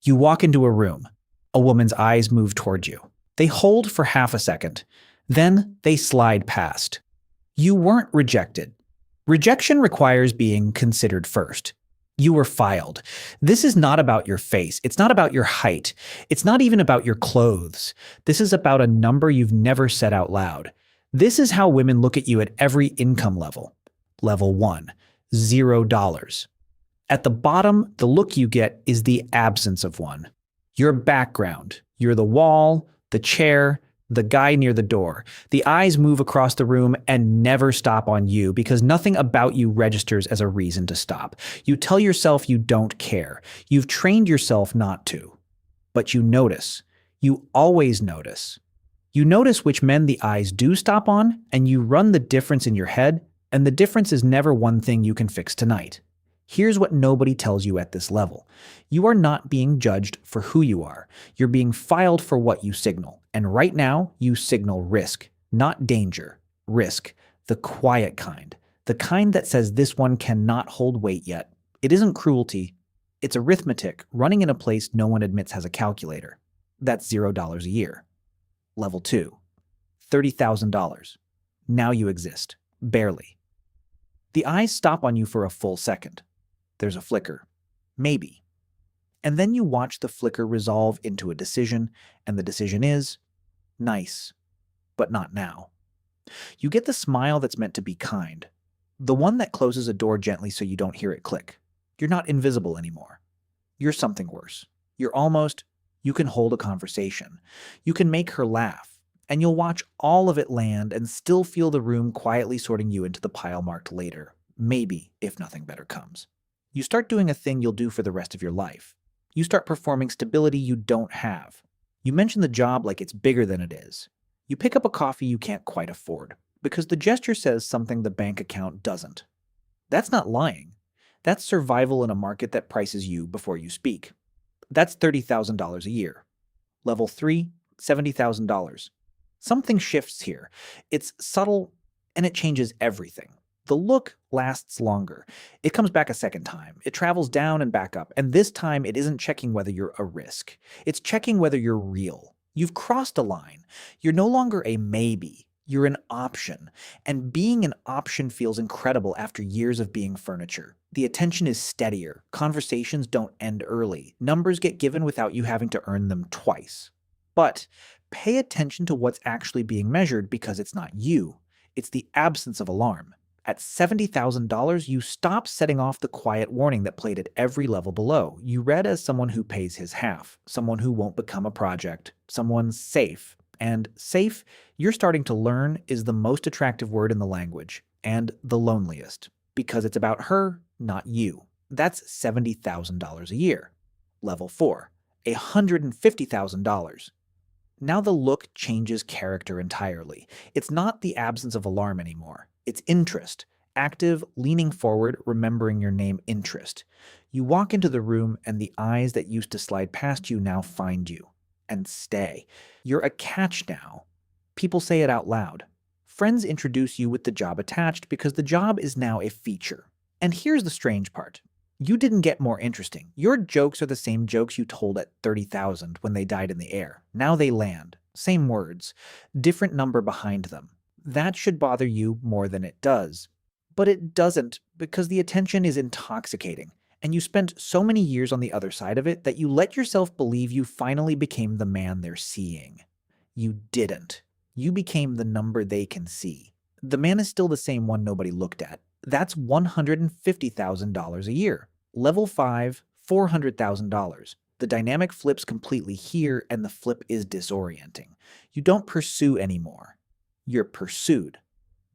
You walk into a room. A woman's eyes move toward you. They hold for half a second. Then they slide past. You weren't rejected. Rejection requires being considered first. You were filed. This is not about your face. It's not about your height. It's not even about your clothes. This is about a number you've never said out loud. This is how women look at you at every income level. Level 1, $0. At the bottom, the look you get is the absence of one. Your background. You're the wall, the chair, the guy near the door. The eyes move across the room and never stop on you because nothing about you registers as a reason to stop. You tell yourself you don't care. You've trained yourself not to. But you notice. You always notice. You notice which men the eyes do stop on, and you run the difference in your head, and the difference is never one thing you can fix tonight. Here's what nobody tells you at this level. You are not being judged for who you are. You're being filed for what you signal. And right now, you signal risk, not danger. Risk, the quiet kind. The kind that says this one cannot hold weight yet. It isn't cruelty. It's arithmetic running in a place no one admits has a calculator. That's $0 a year. Level 2, $30,000. Now you exist. Barely. The eyes stop on you for a full second. There's a flicker. Maybe. And then you watch the flicker resolve into a decision, and the decision is nice, but not now. You get the smile that's meant to be kind, the one that closes a door gently so you don't hear it click. You're not invisible anymore. You're something worse. You can hold a conversation. You can make her laugh, and you'll watch all of it land and still feel the room quietly sorting you into the pile marked later. Maybe, if nothing better comes. You start doing a thing you'll do for the rest of your life. You start performing stability you don't have. You mention the job like it's bigger than it is. You pick up a coffee you can't quite afford, because the gesture says something the bank account doesn't. That's not lying. That's survival in a market that prices you before you speak. That's $30,000 a year. Level 3, $70,000. Something shifts here. It's subtle, and it changes everything. The look lasts longer. It comes back a second time. It travels down and back up, and this time it isn't checking whether you're a risk. It's checking whether you're real. You've crossed a line. You're no longer a maybe. You're an option. And being an option feels incredible after years of being furniture. The attention is steadier. Conversations don't end early. Numbers get given without you having to earn them twice. But pay attention to what's actually being measured because it's not you. It's the absence of alarm. At $70,000, you stop setting off the quiet warning that played at every level below. You read as someone who pays his half, someone who won't become a project, someone safe. And safe, you're starting to learn, is the most attractive word in the language, and the loneliest, because it's about her, not you. That's $70,000 a year. Level 4, $150,000. Now the look changes character entirely. It's not the absence of alarm anymore. It's interest. Active, leaning forward, remembering your name interest. You walk into the room and the eyes that used to slide past you now find you. And stay. You're a catch now. People say it out loud. Friends introduce you with the job attached because the job is now a feature. And here's the strange part. You didn't get more interesting. Your jokes are the same jokes you told at 30,000 when they died in the air. Now they land. Same words. Different number behind them. That should bother you more than it does. But it doesn't because the attention is intoxicating. And you spent so many years on the other side of it that you let yourself believe you finally became the man they're seeing. You didn't. You became the number they can see. The man is still the same one nobody looked at. That's $150,000 a year. Level 5, $400,000. The dynamic flips completely here, and the flip is disorienting. You don't pursue anymore. You're pursued.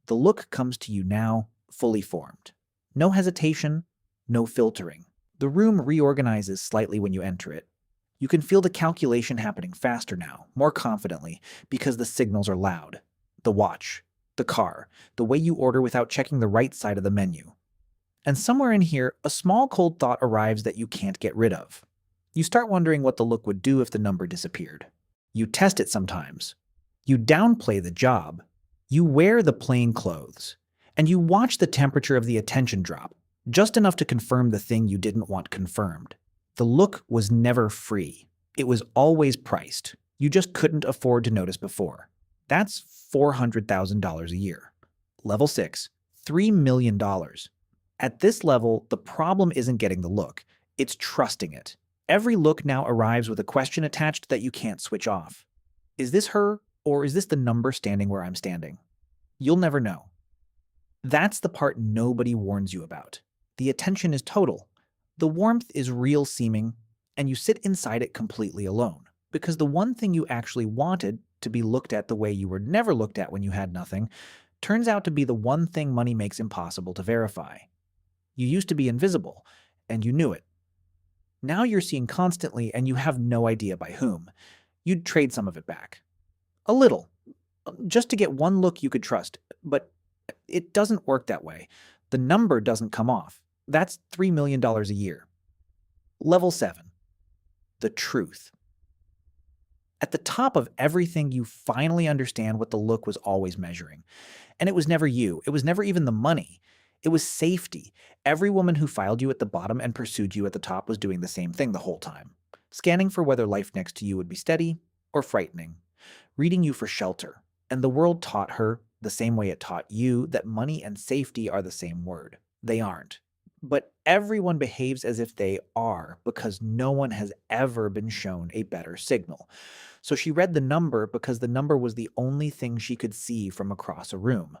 The look comes to you now, fully formed. No hesitation, no filtering. The room reorganizes slightly when you enter it. You can feel the calculation happening faster now, more confidently, because the signals are loud. The watch, the car, the way you order without checking the right side of the menu. And somewhere in here, a small cold thought arrives that you can't get rid of. You start wondering what the look would do if the number disappeared. You test it sometimes. You downplay the job. You wear the plain clothes. And you watch the temperature of the attention drop, just enough to confirm the thing you didn't want confirmed. The look was never free. It was always priced. You just couldn't afford to notice before. That's $400,000 a year. Level 6, $3 million. At this level, the problem isn't getting the look. It's trusting it. Every look now arrives with a question attached that you can't switch off. Is this her, or is this the number standing where I'm standing? You'll never know. That's the part nobody warns you about. The attention is total. The warmth is real seeming, and you sit inside it completely alone. Because the one thing you actually wanted, to be looked at the way you were never looked at when you had nothing, turns out to be the one thing money makes impossible to verify. You used to be invisible, and you knew it. Now you're seen constantly, and you have no idea by whom. You'd trade some of it back. A little. Just to get one look you could trust. But it doesn't work that way. The number doesn't come off. That's $3 million a year. Level 7. The truth. At the top of everything, you finally understand what the look was always measuring. And it was never you. It was never even the money. It was safety. Every woman who filed you at the bottom and pursued you at the top was doing the same thing the whole time. Scanning for whether life next to you would be steady or frightening. Reading you for shelter. And the world taught her, the same way it taught you, that money and safety are the same word. They aren't. But everyone behaves as if they are because no one has ever been shown a better signal. So she read the number because the number was the only thing she could see from across a room.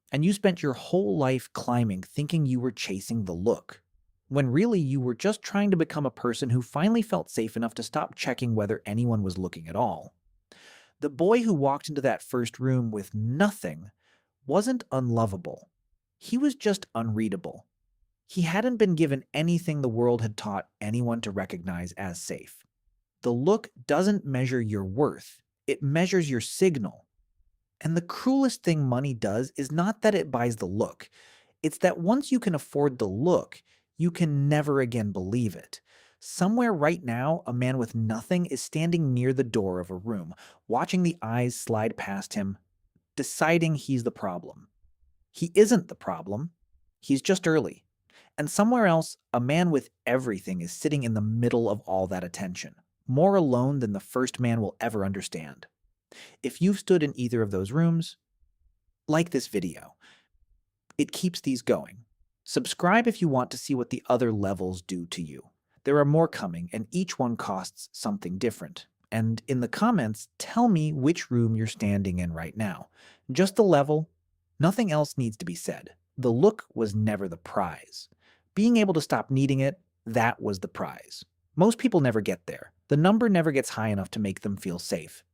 And you spent your whole life climbing thinking you were chasing the look, when really you were just trying to become a person who finally felt safe enough to stop checking whether anyone was looking at all. The boy who walked into that first room with nothing wasn't unlovable. He was just unreadable. He hadn't been given anything the world had taught anyone to recognize as safe. The look doesn't measure your worth. It measures your signal. And the cruelest thing money does is not that it buys the look. It's that once you can afford the look, you can never again believe it. Somewhere right now, a man with nothing is standing near the door of a room, watching the eyes slide past him, deciding he's the problem. He isn't the problem. He's just early. And somewhere else, a man with everything is sitting in the middle of all that attention, more alone than the first man will ever understand. If you've stood in either of those rooms, like this video. It keeps these going. Subscribe if you want to see what the other levels do to you. There are more coming, and each one costs something different. And in the comments, tell me which room you're standing in right now. Just the level. Nothing else needs to be said. The look was never the prize. Being able to stop needing it, that was the prize. Most people never get there. The number never gets high enough to make them feel safe.